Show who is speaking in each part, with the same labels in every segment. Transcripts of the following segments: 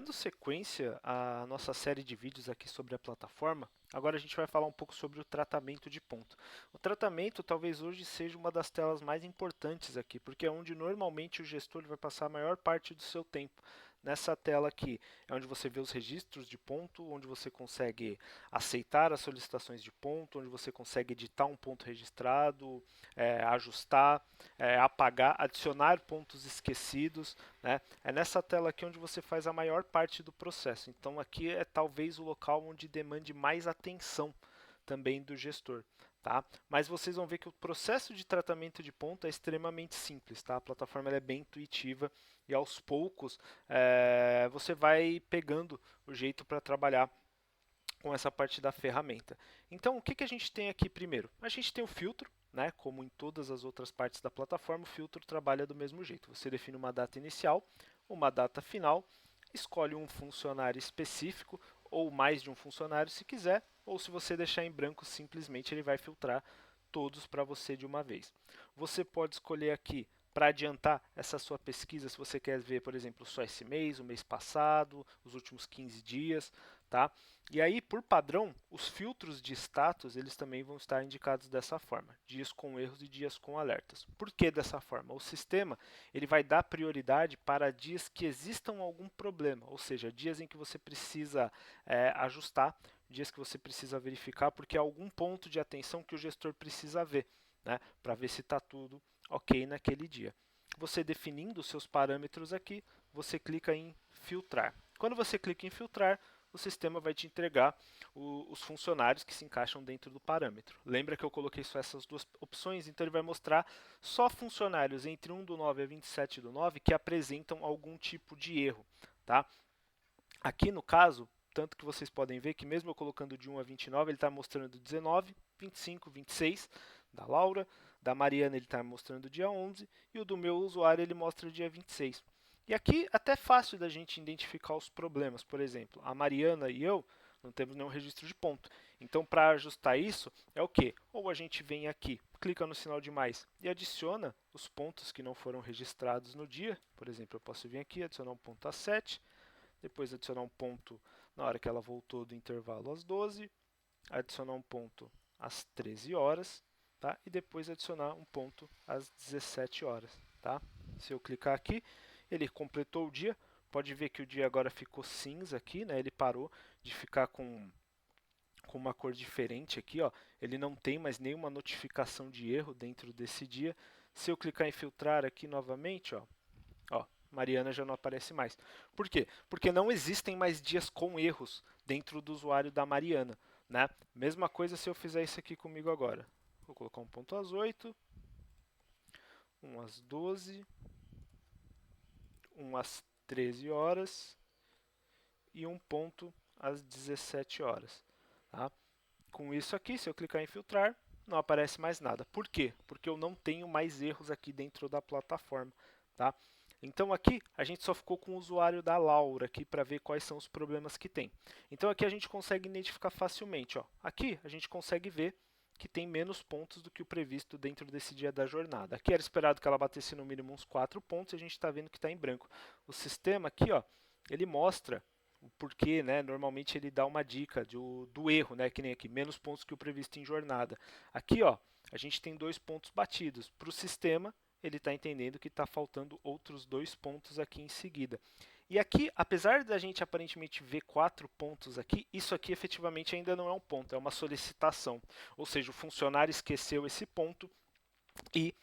Speaker 1: Dando sequência à nossa série de vídeos aqui sobre a plataforma, agora a gente vai falar um pouco sobre o tratamento de ponto. O tratamento talvez hoje seja uma das telas mais importantes aqui, porque é onde normalmente o gestor vai passar a maior parte do seu tempo. Nessa tela aqui é onde você vê os registros de ponto, onde você consegue aceitar as solicitações de ponto, onde você consegue editar um ponto registrado, ajustar, apagar, adicionar pontos esquecidos, né? É nessa tela aqui onde você faz a maior parte do processo. Então aqui é talvez o local onde demande mais atenção também do gestor. Tá? Mas vocês vão ver que o processo de tratamento de ponto é extremamente simples. Tá? A plataforma é bem intuitiva e aos poucos você vai pegando o jeito para trabalhar com essa parte da ferramenta. Então, o que, que a gente tem aqui primeiro? A gente tem o filtro, né? Como em todas as outras partes da plataforma, o filtro trabalha do mesmo jeito. Você define uma data inicial, uma data final, escolhe um funcionário específico, ou mais de um funcionário se quiser, ou se você deixar em branco, simplesmente ele vai filtrar todos para você de uma vez. Você pode escolher aqui para adiantar essa sua pesquisa, se você quer ver, por exemplo, só esse mês, o mês passado, os últimos 15 dias, tá? E aí, por padrão, os filtros de status, eles também vão estar indicados dessa forma, dias com erros e dias com alertas. Por que dessa forma? O sistema ele vai dar prioridade para dias que existam algum problema, ou seja, dias em que você precisa ajustar, dias que você precisa verificar, porque há algum ponto de atenção que o gestor precisa ver, né, para ver se está tudo ok naquele dia. Você definindo os seus parâmetros aqui, você clica em filtrar. Quando você clica em filtrar, o sistema vai te entregar os funcionários que se encaixam dentro do parâmetro. Lembra que eu coloquei só essas duas opções? Então ele vai mostrar só funcionários entre 1 do 9 a 27 do 9 que apresentam algum tipo de erro. Tá? Aqui no caso, tanto que vocês podem ver que mesmo eu colocando de 1 a 29, ele está mostrando 19, 25, 26 da Laura, da Mariana ele está mostrando dia 11 e o do meu usuário ele mostra o dia 26. E aqui até é fácil da gente identificar os problemas. Por exemplo, a Mariana e eu não temos nenhum registro de ponto. Então, para ajustar isso, é o que? Ou a gente vem aqui, clica no sinal de mais e adiciona os pontos que não foram registrados no dia. Por exemplo, eu posso vir aqui, adicionar um ponto às 7, depois adicionar um ponto na hora que ela voltou do intervalo às 12, adicionar um ponto às 13 horas, tá? E depois adicionar um ponto às 17 horas. Tá? Se eu clicar aqui, ele completou o dia. Pode ver que o dia agora ficou cinza aqui, né? Ele parou de ficar com uma cor diferente aqui, ó. Ele não tem mais nenhuma notificação de erro dentro desse dia. Se eu clicar em filtrar aqui novamente, ó, Mariana já não aparece mais. Por quê? Porque não existem mais dias com erros dentro do usuário da Mariana. Né? Mesma coisa se eu fizer isso aqui comigo agora. Vou colocar um ponto às 8, um às 12, um às 13 horas e um ponto às 17 horas. Tá? Com isso aqui, se eu clicar em filtrar, não aparece mais nada. Por quê? Porque eu não tenho mais erros aqui dentro da plataforma. Tá? Então aqui a gente só ficou com o usuário da Laura aqui para ver quais são os problemas que tem. Então aqui a gente consegue identificar facilmente. Ó. Aqui a gente consegue ver que tem menos pontos do que o previsto dentro desse dia da jornada. Aqui era esperado que ela batesse no mínimo uns 4 pontos e a gente está vendo que está em branco. O sistema aqui, ó, ele mostra o porquê, né? Normalmente ele dá uma dica do erro, né? Que nem aqui, menos pontos que o previsto em jornada. Aqui, ó, a gente tem 2 pontos batidos. Para o sistema, ele está entendendo que está faltando outros 2 pontos aqui em seguida. E aqui, apesar da gente aparentemente ver 4 pontos aqui, isso aqui efetivamente ainda não é um ponto, é uma solicitação. Ou seja, o funcionário esqueceu esse ponto e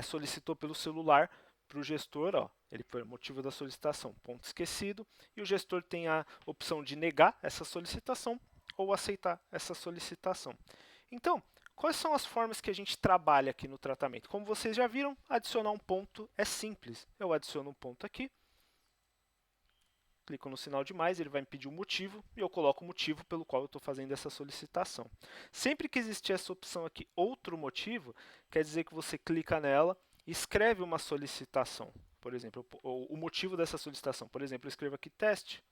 Speaker 1: solicitou pelo celular para o gestor, ó, ele foi o motivo da solicitação, ponto esquecido, e o gestor tem a opção de negar essa solicitação ou aceitar essa solicitação. Então, quais são as formas que a gente trabalha aqui no tratamento? Como vocês já viram, adicionar um ponto é simples. Eu adiciono um ponto aqui, clico no sinal de mais, ele vai me pedir um motivo e eu coloco o motivo pelo qual eu estou fazendo essa solicitação. Sempre que existir essa opção aqui, outro motivo, quer dizer que você clica nela e escreve uma solicitação. Por exemplo, o motivo dessa solicitação. Por exemplo, eu escrevo aqui teste.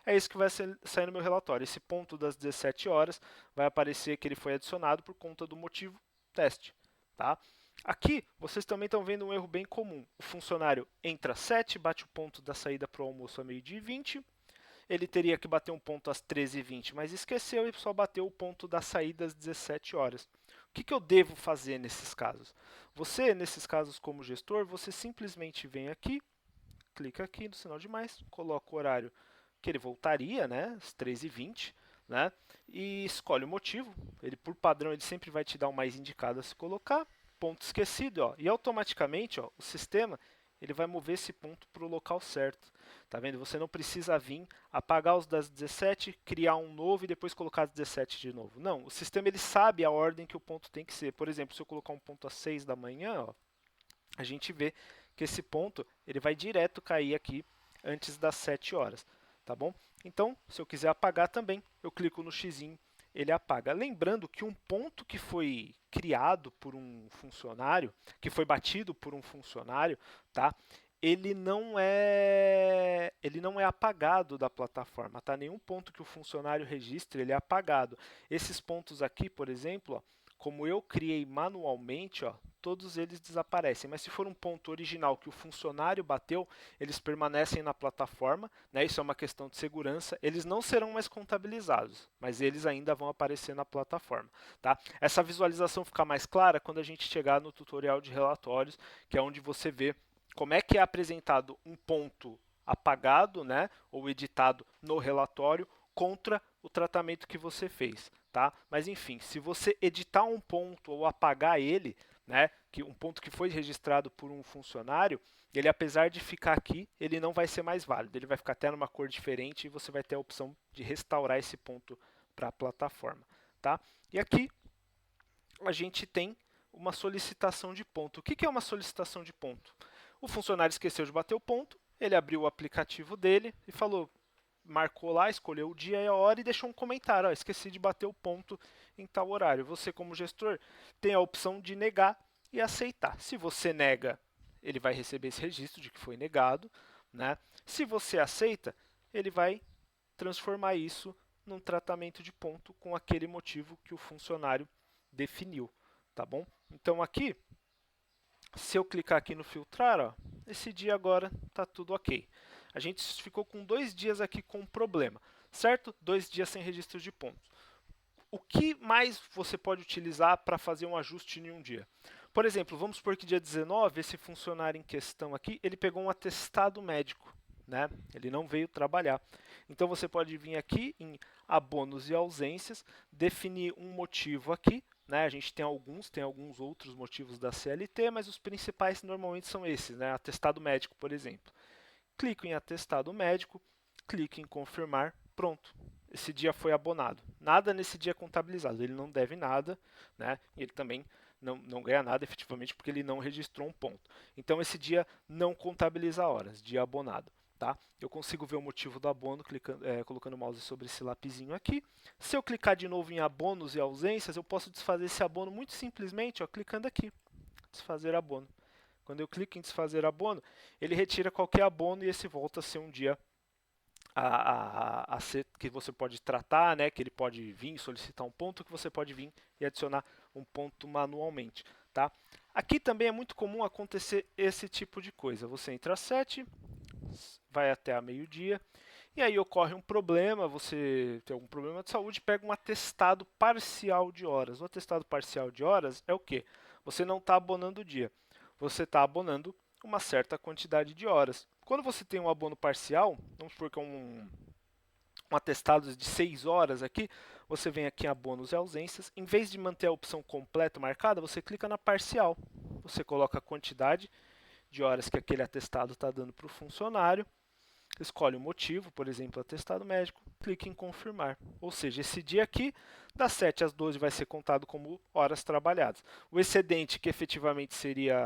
Speaker 1: É isso que vai sair no meu relatório. Esse ponto das 17 horas vai aparecer que ele foi adicionado por conta do motivo teste. Tá? Aqui, vocês também estão vendo um erro bem comum. O funcionário entra às 7, bate o ponto da saída para o almoço a meio-dia e 20, ele teria que bater um ponto às 13h20, mas esqueceu e só bateu o ponto da saída às 17 horas. O que eu devo fazer nesses casos? Você, nesses casos como gestor, você simplesmente vem aqui, clica aqui no sinal de mais, coloca o horário que ele voltaria, né, às 13h20, né, e escolhe o motivo. Ele, por padrão, ele sempre vai te dar o mais indicado a se colocar. Ponto esquecido, ó, e automaticamente, ó, o sistema ele vai mover esse ponto para o local certo. Tá vendo? Você não precisa vir apagar os das 17, criar um novo e depois colocar as 17 de novo. Não, o sistema ele sabe a ordem que o ponto tem que ser. Por exemplo, se eu colocar um ponto às 6 da manhã, ó, a gente vê que esse ponto ele vai direto cair aqui antes das 7 horas, tá bom? Então, se eu quiser apagar também, eu clico no xizinho, ele apaga. Lembrando que um ponto que foi criado por um funcionário, que foi batido por um funcionário, tá? Ele não é apagado da plataforma, tá? Nenhum ponto que o funcionário registre, ele é apagado. Esses pontos aqui, por exemplo, ó, como eu criei manualmente, ó, todos eles desaparecem. Mas se for um ponto original que o funcionário bateu, eles permanecem na plataforma, né? Isso é uma questão de segurança. Eles não serão mais contabilizados, mas eles ainda vão aparecer na plataforma, tá? Essa visualização fica mais clara quando a gente chegar no tutorial de relatórios, que é onde você vê como é que é apresentado um ponto apagado, né, ou editado no relatório contra o tratamento que você fez, tá? Mas enfim, se você editar um ponto ou apagar ele, né, que um ponto que foi registrado por um funcionário, ele apesar de ficar aqui, ele não vai ser mais válido, ele vai ficar até numa cor diferente e você vai ter a opção de restaurar esse ponto para a plataforma, tá? E aqui a gente tem uma solicitação de ponto. O que é uma solicitação de ponto? O funcionário esqueceu de bater o ponto, ele abriu o aplicativo dele e falou, marcou lá, escolheu o dia e a hora e deixou um comentário, ó, esqueci de bater o ponto em tal horário. Você, como gestor, tem a opção de negar e aceitar. Se você nega, ele vai receber esse registro de que foi negado, né? Se você aceita, ele vai transformar isso num tratamento de ponto com aquele motivo que o funcionário definiu, tá bom? Então aqui, se eu clicar aqui no filtrar, ó, esse dia agora está tudo ok. A gente ficou com 2 dias aqui com um problema, certo? 2 dias sem registro de pontos. O que mais você pode utilizar para fazer um ajuste em um dia? Por exemplo, vamos supor que dia 19, esse funcionário em questão aqui, ele pegou um atestado médico, né? Ele não veio trabalhar. Então você pode vir aqui em abonos e ausências, definir um motivo aqui, né? A gente tem alguns outros motivos da CLT, mas os principais normalmente são esses, né? Atestado médico, por exemplo. Clico em atestado médico, clico em confirmar, pronto. Esse dia foi abonado. Nada nesse dia é contabilizado, ele não deve nada, né? E ele também não ganha nada efetivamente porque ele não registrou um ponto. Então esse dia não contabiliza horas, dia abonado. Tá? Eu consigo ver o motivo do abono colocando o mouse sobre esse lapisinho aqui. Se eu clicar de novo em abonos e ausências, eu posso desfazer esse abono muito simplesmente, ó, clicando aqui, desfazer abono. Quando eu clico em desfazer abono, ele retira qualquer abono e esse volta a ser um dia a ser, que você pode tratar, né, que ele pode vir solicitar um ponto, que você pode vir e adicionar um ponto manualmente. Tá? Aqui também é muito comum acontecer esse tipo de coisa. Você entra às 7, vai até a meio-dia, e aí ocorre um problema, você tem algum problema de saúde, pega um atestado parcial de horas. O atestado parcial de horas é o quê? Você não está abonando o dia, você está abonando uma certa quantidade de horas. Quando você tem um abono parcial, vamos supor que é um atestado de 6 horas aqui, você vem aqui em abonos e ausências, em vez de manter a opção completo marcada, você clica na parcial. Você coloca a quantidade de horas que aquele atestado está dando para o funcionário, escolhe o motivo, por exemplo, atestado médico, clique em confirmar. Ou seja, esse dia aqui, das 7 às 12, vai ser contado como horas trabalhadas. O excedente, que efetivamente seria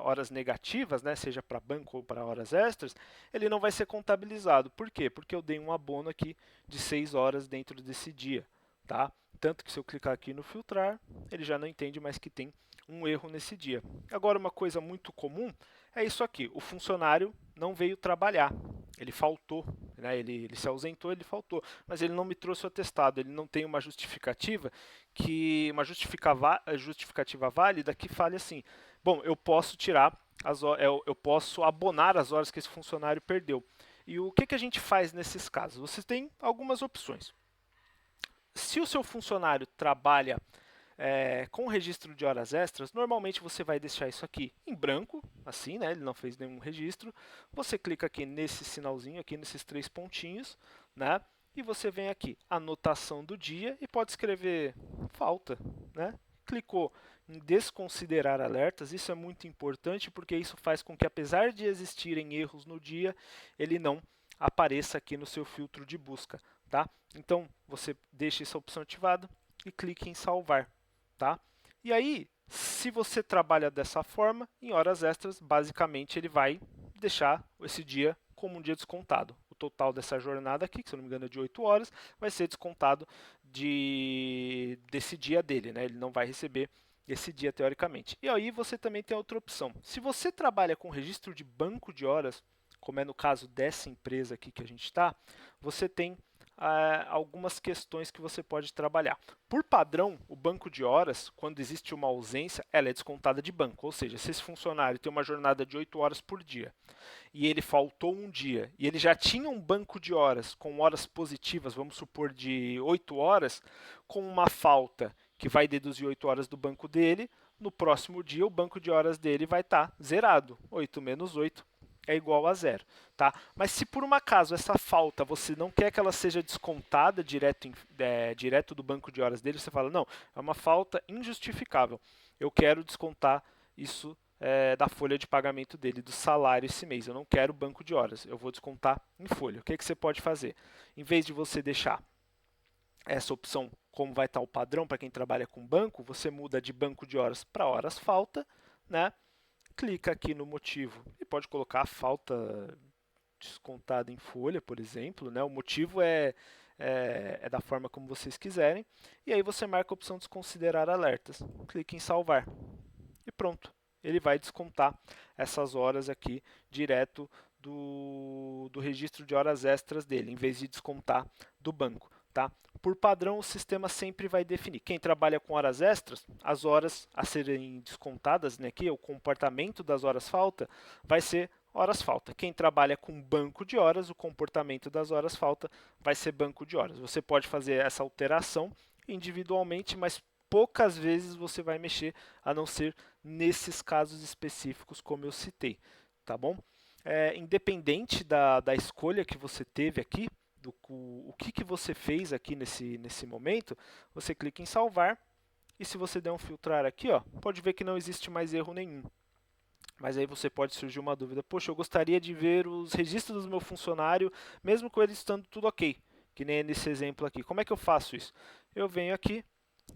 Speaker 1: horas negativas, né, seja para banco ou para horas extras, ele não vai ser contabilizado. Por quê? Porque eu dei um abono aqui de 6 horas dentro desse dia. Tá? Tanto que se eu clicar aqui no filtrar, ele já não entende mais que tem um erro nesse dia. Agora, uma coisa muito comum é isso aqui, o funcionário não veio trabalhar, ele faltou, né? ele se ausentou, ele faltou, mas ele não me trouxe o atestado, ele não tem uma justificativa, justificativa válida que fale assim, bom, eu posso tirar, eu posso abonar as horas que esse funcionário perdeu. E o que a gente faz nesses casos? Você tem algumas opções. Se o seu funcionário trabalha com registro de horas extras, normalmente você vai deixar isso aqui em branco, assim, né? Ele não fez nenhum registro. Você clica aqui nesse sinalzinho, aqui nesses 3 pontinhos, né? E você vem aqui, anotação do dia, e pode escrever falta, né? Clicou em desconsiderar alertas, isso é muito importante porque isso faz com que, apesar de existirem erros no dia, ele não apareça aqui no seu filtro de busca, tá? Então, você deixa essa opção ativada e clique em salvar. Tá? E aí, se você trabalha dessa forma, em horas extras, basicamente ele vai deixar esse dia como um dia descontado. O total dessa jornada aqui, que se eu não me engano é de 8 horas, vai ser descontado desse dia dele, né? Ele não vai receber esse dia teoricamente. E aí você também tem outra opção. Se você trabalha com registro de banco de horas, como é no caso dessa empresa aqui que a gente está, você tem algumas questões que você pode trabalhar. Por padrão, o banco de horas, quando existe uma ausência, ela é descontada de banco. Ou seja, se esse funcionário tem uma jornada de 8 horas por dia e ele faltou um dia e ele já tinha um banco de horas com horas positivas, vamos supor de 8 horas, com uma falta que vai deduzir 8 horas do banco dele, no próximo dia o banco de horas dele vai estar zerado. 8 menos 8 é igual a 0. Tá? Mas se por um acaso essa falta você não quer que ela seja descontada direto do banco de horas dele, você fala, não, é uma falta injustificável. Eu quero descontar isso da folha de pagamento dele, do salário esse mês. Eu não quero banco de horas, eu vou descontar em folha. O que você pode fazer? Em vez de você deixar essa opção como vai estar o padrão para quem trabalha com banco, você muda de banco de horas para horas falta, né? Clica aqui no motivo e pode colocar a falta descontada em folha, por exemplo, né? O motivo é da forma como vocês quiserem. E aí você marca a opção desconsiderar alertas. Clique em salvar. E pronto. Ele vai descontar essas horas aqui direto do registro de horas extras dele, em vez de descontar do banco. Tá? Por padrão, o sistema sempre vai definir. Quem trabalha com horas extras, as horas a serem descontadas, né, aqui, o comportamento das horas falta, vai ser horas falta. Quem trabalha com banco de horas, o comportamento das horas falta vai ser banco de horas. Você pode fazer essa alteração individualmente, mas poucas vezes você vai mexer, a não ser nesses casos específicos como eu citei. Tá bom? Independente da escolha que você teve aqui, o que você fez aqui nesse momento, você clica em salvar e se você der um filtrar aqui, ó, pode ver que não existe mais erro nenhum. Mas aí você pode surgir uma dúvida, poxa, eu gostaria de ver os registros do meu funcionário, mesmo com ele estando tudo ok, que nem nesse exemplo aqui. Como é que eu faço isso? Eu venho aqui,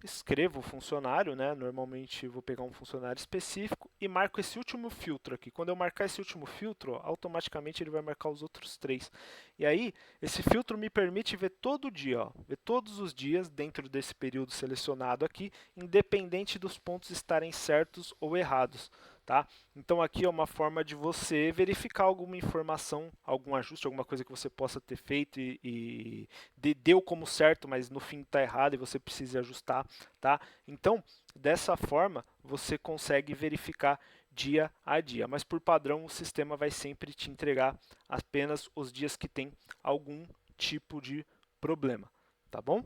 Speaker 1: escrevo o funcionário, né? Normalmente vou pegar um funcionário específico e marco esse último filtro aqui. Quando eu marcar esse último filtro, ó, automaticamente ele vai marcar os outros 3. E aí, esse filtro me permite ver todo dia, ó, ver todos os dias dentro desse período selecionado aqui, independente dos pontos estarem certos ou errados. Tá? Então aqui é uma forma de você verificar alguma informação, algum ajuste, alguma coisa que você possa ter feito e deu como certo, mas no fim está errado e você precisa ajustar. Tá? Então, dessa forma, você consegue verificar dia a dia. Mas por padrão, o sistema vai sempre te entregar apenas os dias que tem algum tipo de problema. Tá bom?